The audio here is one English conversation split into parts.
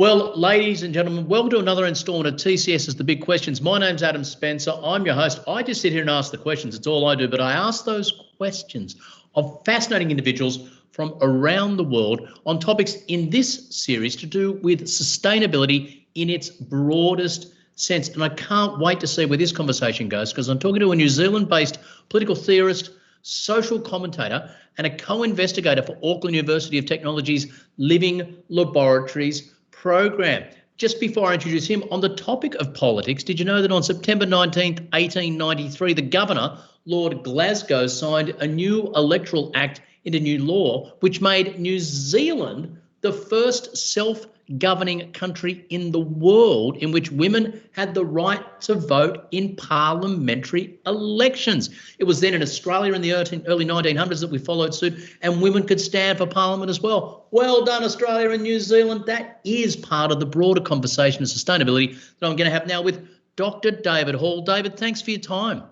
Well, ladies and gentlemen, welcome to another instalment of TCS ANZ Big Questions. My name's Adam Spencer. I'm your host. I just sit here and ask the questions. It's all I do, but I ask those questions of fascinating individuals from around the world on topics in this series to do with sustainability in its broadest sense. And I can't wait to see where this conversation goes, because I'm talking to a New Zealand-based political theorist, social commentator, and a co-investigator for Auckland University of Technology's Living Laboratories program. Just before I introduce him, on the topic of politics, did you know that on September 19th, 1893, the governor, Lord Glasgow, signed a new electoral act into new law, which made New Zealand the first self-governing country in the world in which women had the right to vote in parliamentary elections. It was then in Australia in the early 1900s that we followed suit, and women could stand for parliament as well. Well done, Australia and New Zealand. That is part of the broader conversation of sustainability that I'm going to have now with Dr. David Hall. David, thanks for your time.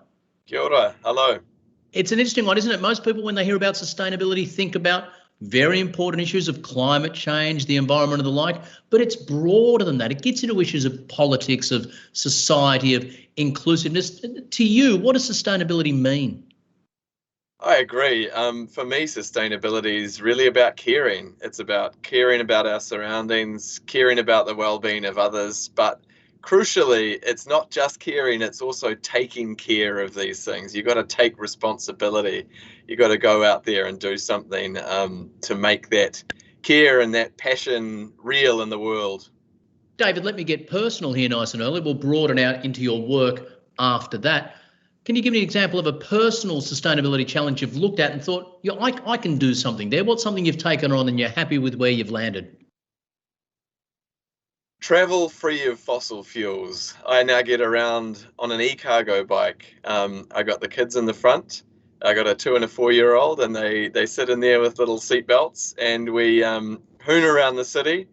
Kia ora. Hello. It's an interesting one, isn't it? Most people, when they hear about sustainability, think about very important issues of climate change, the environment and the like, but it's broader than that. It gets into issues of politics, of society, of inclusiveness. To you, what does sustainability mean? I agree. For me, sustainability is really about caring. It's about caring about our surroundings, caring about the well-being of others, but crucially, it's not just caring, it's also taking care of these things. You've got to take responsibility. You've got to go out there and do something to make that care and that passion real in the world. David, let me get personal here nice and early. We'll broaden out into your work after that. Can you give me an example of a personal sustainability challenge you've looked at and thought, yeah, I can do something there? What's something you've taken on and you're happy with where you've landed? Travel free of fossil fuels. I now get around on an e-cargo bike. I got the kids in the front. I got a 2 and a 4-year-old, and they sit in there with little seat belts, and we hoon around the city,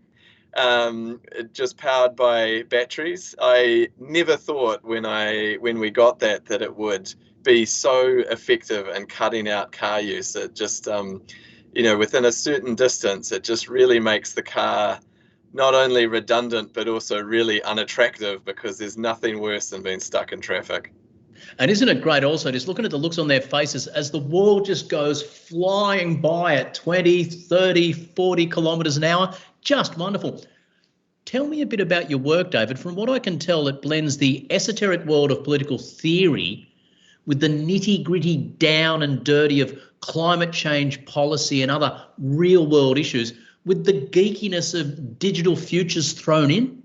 just powered by batteries. I never thought when we got that it would be so effective in cutting out car use. It just within a certain distance, it just really makes the car not only redundant, but also really unattractive, because there's nothing worse than being stuck in traffic. And isn't it great also just looking at the looks on their faces as the world just goes flying by at 20, 30, 40 kilometres an hour? Just wonderful. Tell me a bit about your work, David. From what I can tell, it blends the esoteric world of political theory with the nitty-gritty down and dirty of climate change policy and other real-world issues, with the geekiness of digital futures thrown in?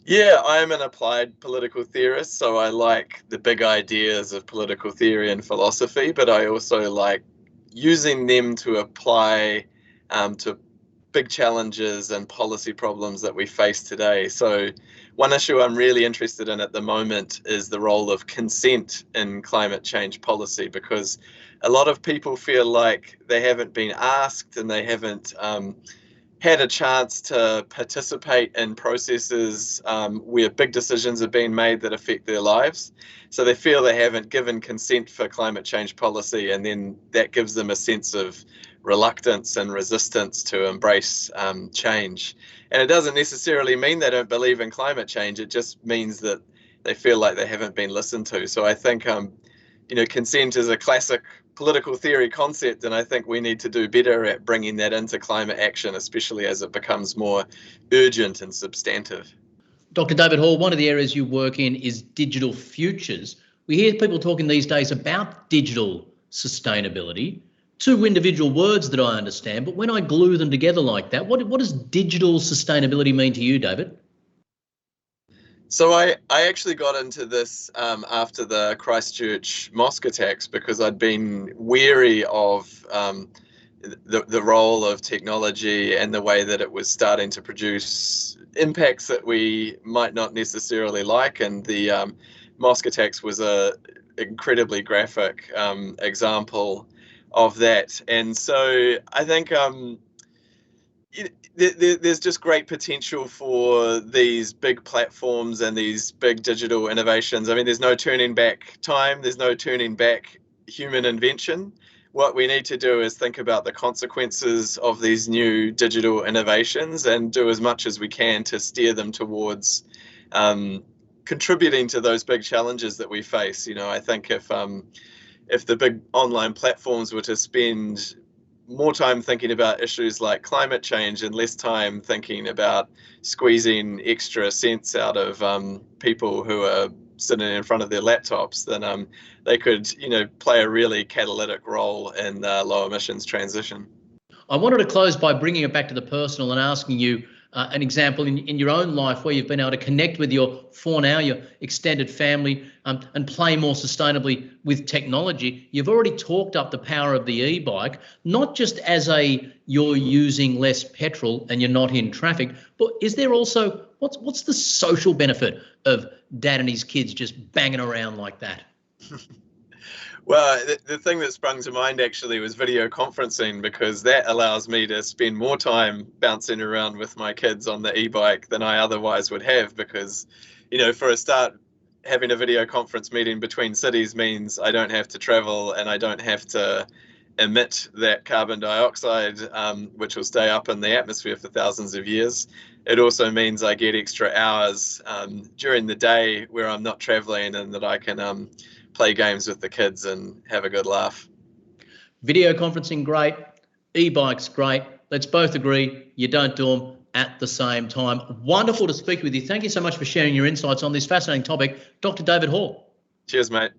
Yeah, I'm an applied political theorist, so I like the big ideas of political theory and philosophy, but I also like using them to apply to big challenges and policy problems that we face today. So one issue I'm really interested in at the moment is the role of consent in climate change policy, because a lot of people feel like they haven't been asked and they haven't had a chance to participate in processes where big decisions are being made that affect their lives. So they feel they haven't given consent for climate change policy, and then that gives them a sense of reluctance and resistance to embrace change. And it doesn't necessarily mean they don't believe in climate change. It just means that they feel like they haven't been listened to. So I think consent is a classic political theory concept, and I think we need to do better at bringing that into climate action, especially as it becomes more urgent and substantive. Dr. David Hall, one of the areas you work in is digital futures. We hear people talking these days about digital sustainability. Two individual words that I understand, but when I glue them together like that, what does digital sustainability mean to you, David? So I actually got into this after the Christchurch mosque attacks, because I'd been wary of the role of technology and the way that it was starting to produce impacts that we might not necessarily like. And the mosque attacks was a incredibly graphic example of that. And so I think there's just great potential for these big platforms and these big digital innovations. I mean, there's no turning back time. There's no turning back human invention. what we need to do is think about the consequences of these new digital innovations and do as much as we can to steer them towards contributing to those big challenges that we face. I think if the big online platforms were to spend more time thinking about issues like climate change and less time thinking about squeezing extra cents out of people who are sitting in front of their laptops, then they could, play a really catalytic role in low emissions transition. I wanted to close by bringing it back to the personal and asking you an example in your own life where you've been able to connect with your extended family and play more sustainably with technology. You've already talked up the power of the e-bike, not just as you're using less petrol and you're not in traffic, but is there also, what's the social benefit of dad and his kids just banging around like that? Well, the thing that sprung to mind actually was video conferencing, because that allows me to spend more time bouncing around with my kids on the e-bike than I otherwise would have, because, for a start, having a video conference meeting between cities means I don't have to travel and I don't have to emit that carbon dioxide, which will stay up in the atmosphere for thousands of years. It also means I get extra hours during the day where I'm not traveling and that I can play games with the kids and have a good laugh. Video conferencing, great. E-bikes, great. Let's both agree you don't do them at the same time. Wonderful to speak with you. Thank you so much for sharing your insights on this fascinating topic, Dr. David Hall. Cheers, mate.